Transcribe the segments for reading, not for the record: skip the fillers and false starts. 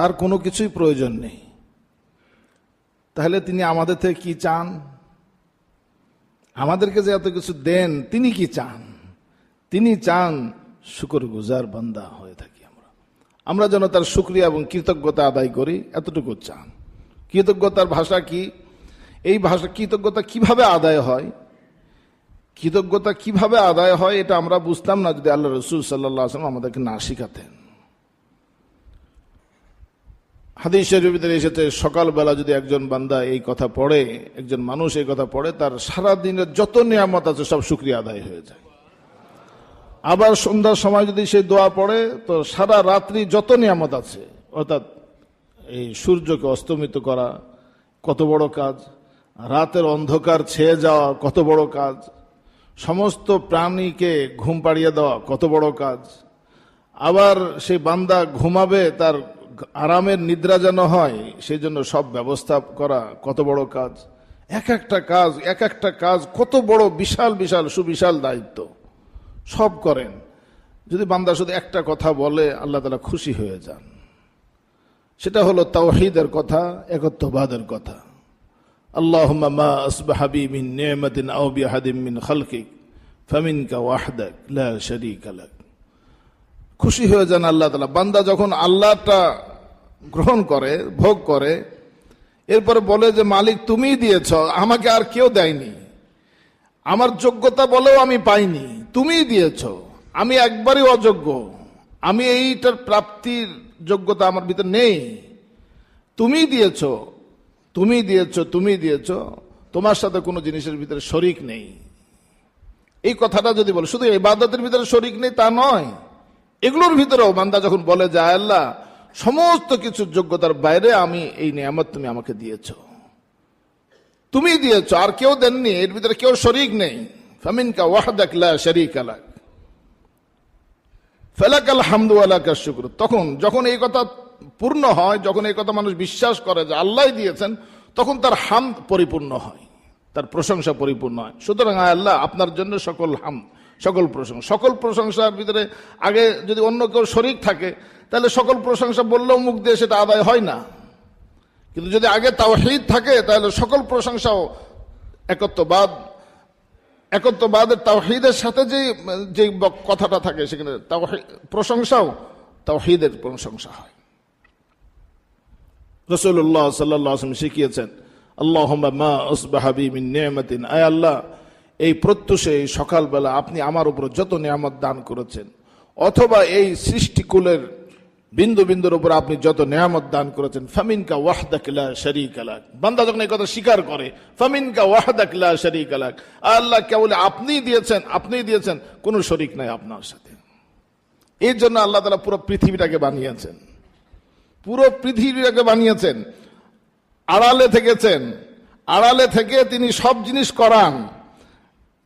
তার কোনো কিছুই প্রয়োজন নেই, তাহলে তিনি আমাদের থেকে কি চান? আমাদেরকে যে এত কিছু দেন, তিনি কি চান? তিনি চান শুকরগুজার বান্দা হয়ে থাকি আমরা যেন তার শুকরিয়া এবং কৃতজ্ঞতা আদায় করি, এতটুকু চান। কৃতজ্ঞতার ভাষা কি? এই ভাষা কৃতজ্ঞতা কিভাবে আদায় হয়, কৃতজ্ঞতা কিভাবে আদায় হয় এটা আমরা বুঝতাম না যদি আল্লাহ রাসূল সাল্লাল্লাহু আলাইহি ওয়াসাল্লাম আমাদেরকে না শিখাতেন। হাদিস শরীফের ভিতরে এসেছে, সকালবেলা যদি একজন বান্দা এই কথা পড়ে, একজন মানুষ এই কথা পড়ে, তার সারা দিনের যত নিয়ামত আছে সব শুকরিয়া আদায় হয়ে যায়। আবার সন্ধ্যার সময় যদি সে দোয়া পড়ে, তো সারা রাত্রি যত নিয়ামত আছে, অর্থাৎ এই সূর্যকে অস্তমিত করা কত বড় কাজ, রাতের অন্ধকার ছেয়ে যাওয়া কত বড় কাজ, সমস্ত প্রাণীকে ঘুম পাড়িয়ে দেওয়া কত বড় কাজ, আবার সেই বান্দা ঘুমাবে তার আরামের নিদ্রা যেন হয় সেই জন্য সব ব্যবস্থা করা কত বড় কাজ। এক একটা কাজ কত বড়, বিশাল বিশাল সুবিশাল দায়িত্ব, সব করেন। যদি বান্দা শুধু একটা কথা বলে, আল্লাহ তাআলা খুশি হয়ে যান। সেটা হলো তাওহীদের কথা, একত্ববাদের কথা। আল্লাহুম্মা মা আসবাহা বি মিন নি'মাতিন আও বিআহাদিন মিন খালকিক ফামিনকা ওয়াহদাক লা শারীকা লাক। খুশি হয়ে যান আল্লাহ তাআলা। বান্দা যখন আল্লাহটা গ্রহণ করে, ভোগ করে, এরপরে বলে যে মালিক তুমিই দিয়েছ, আমাকে আর কেউ দেয়নি, আমার যোগ্যতা বলেও আমি পাইনি, তুমিই দিয়েছ, আমি একবারই অযোগ্য, আমি এইটার প্রাপ্তির যোগ্যতা আমার ভিতরে নেই, তুমিই দিয়েছ, তুমিই দিয়েছ, তুমিই দিয়েছ, তোমার সাথে কোনো জিনিসের ভিতরে শরিক নেই। এই কথাটা যদি বলে, শুধু ইবাদতের ভিতরে শরিক নেই তা নয়, এগুলোর ভিতরেও বান্দা যখন বলে যে আল্লাহ সমস্ত কিছুর যোগ্যতার বাইরে আমি এই নিয়ামত তুমি আমাকে দিয়েছ, তুমি দিয়েছ, আর কেউ দেননি, এর ভিতরে কেউ শরিক নেই। ফামিনকা ওয়াহদাক লা শারীকা লাক ফালাকাল হামদু ওয়া লাকাশ শুকর। তখন যখন এই কথা পূর্ণ হয়, যখন এই কথা মানুষ বিশ্বাস করে যে আল্লাহই দিয়েছেন, তখন তার হামদ পরিপূর্ণ হয়, তার প্রশংসা পরিপূর্ণ হয়। সুতরাং আল্লাহ আপনার জন্য সকল হামদ, সকল প্রশংসা। সকল প্রশংসার ভিতরে আগে যদি অন্য কেউ শরিক থাকে, তাহলে সকল প্রশংসা বললেও মুখ দিয়ে সেটা আদায় হয় না। কিন্তু যদি আগে তাওহীদ থাকে, তাহলে সকল প্রশংসাও একত্ববাদের তাওহীদের সাথে যে কথাটা থাকে, সেখানে প্রশংসাও তাওহীদের প্রশংসা হয়। রাসূলুল্লাহ সাল্লাল্লাহু আলাইহি ওয়াসাল্লাম শিখিয়েছেন, আল্লাহুম্মা মা আসবাহা বি মিন নি'মাতিন, আয় আল্লাহ এই প্রত্যুষে সকালবেলা আপনি আমার উপর যত নিয়ামত দান করেছেন, অথবা এই সৃষ্টিকুলের বিন্দু বিন্দুর উপর আপনি যত নিয়ামত দান করেছেন, ফামিনকা ওয়াহদাক লা শারীকা লাক। বান্দা যখন এই কথা স্বীকার করে, ফামিনকা ওয়াহদাক লা শারীকা লাক, আল্লাহ কেবল আপনিই দিয়েছেন, আপনিই দিয়েছেন, কোনো শরিক নাই আপনার সাথে। এর জন্য আল্লাহ তাআলা পুরো পৃথিবীটাকে বানিয়েছেন, পুরো পৃথিবীটাকে বানিয়েছেন, আড়ালে থেকেছেন, আড়ালে থেকে তিনি সব জিনিস করান,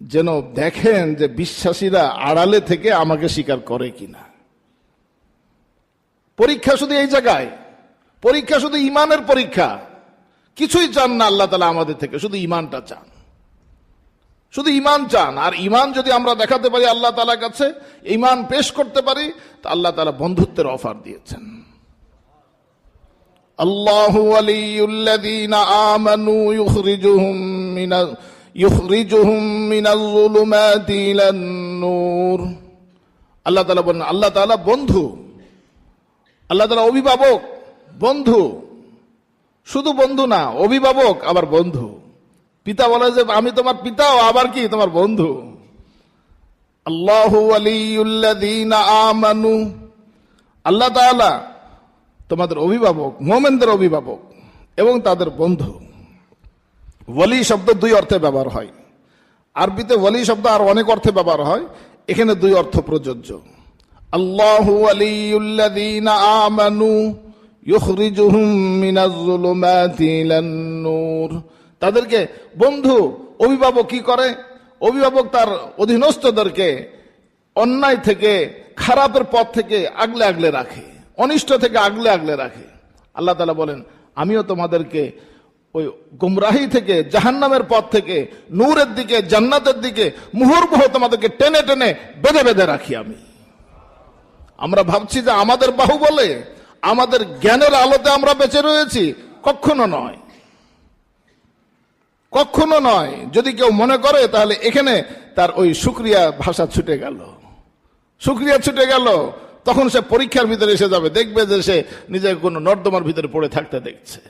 যেন দেখেন যে বিশ্বাসীরা আড়ালে থেকে আমাকে স্বীকার করে কিনা। পরীক্ষা শুধু এই জায়গায়, পরীক্ষা শুধু ইমানের পরীক্ষা, কিছুই চান না আল্লাহ তাআলা আমাদের থেকে, শুধু ইমানটা চান, শুধু ইমান চান। আর ইমান যদি আমরা দেখাতে পারি আল্লাহ তাআলার কাছে, ইমান পেশ করতে পারি, তা আল্লাহ তাআলা বন্ধুত্বের অফার দিয়েছেন। আল্লাহু ওয়ালিয়ুল্লাযীনা আমানু ইখরিজুহুম মিনাজ যুলুমাতি ইলান নূর। আল্লাহ তাআলা বলেন, আল্লাহ তাআলা বন্ধু, আল্লাহ তাআলা অভিভাবক, বন্ধু, শুধু বন্ধু না, অভিভাবক আবার বন্ধু। পিতা বলে যে আমি তোমার পিতাও, আবার কি তোমার বন্ধু। আল্লাহু ওয়ালিয়ুল্লাযীনা আমানু, আল্লাহ তাআলা তোমাদের অভিভাবক, মুমিনদের অভিভাবক এবং তাদের বন্ধু। ওয়ালি শব্দ দুই অর্থে ব্যবহার হয়, আরবিতে ওয়ালি শব্দ আর অনেক অর্থে ব্যবহার হয়, এখানে দুই অর্থ প্রযোজ্য। আল্লাহু ওয়ালিয়ুল্লাযীনা আমানু ইখরিজুহুম মিনাজ যুলুমাতি ইলান নূর। তাদেরকে বন্ধু, অভিভাবক কি করে? অভিভাবক তার অধীনস্থদেরকে অন্যায় থেকে, খারাপের পথ থেকে আগলে আগলে রাখে, অনিষ্ট থেকে আগলে আগলে রাখে। আল্লাহ তাআলা বলেন, আমিও তোমাদেরকে ওই গুমরাহি থেকে, জাহান্নামের পথ থেকে নূরের দিকে, জান্নাতের দিকে মুহুর্মুহ তোমাদেরকে টেনে টেনে বেঁধে বেঁধে রাখি আমি। আমরা ভাবছি যে আমাদের বাহুবলে, আমাদের জ্ঞানের আলোতে আমরা বেঁচে রয়েছি? কখনো নয়, কখনো নয়। যদি কেউ মনে করে তাহলে এখানে তার ওই শুকরিয়া ভাষা ছুটে গেল, শুকরিয়া ছুটে গেল। তখন সে পরীক্ষার ভিতরে এসে যাবে, দেখবে যে সে নিজেকে কোনো নর্দমার ভিতরে পড়ে থাকতে দেখছে।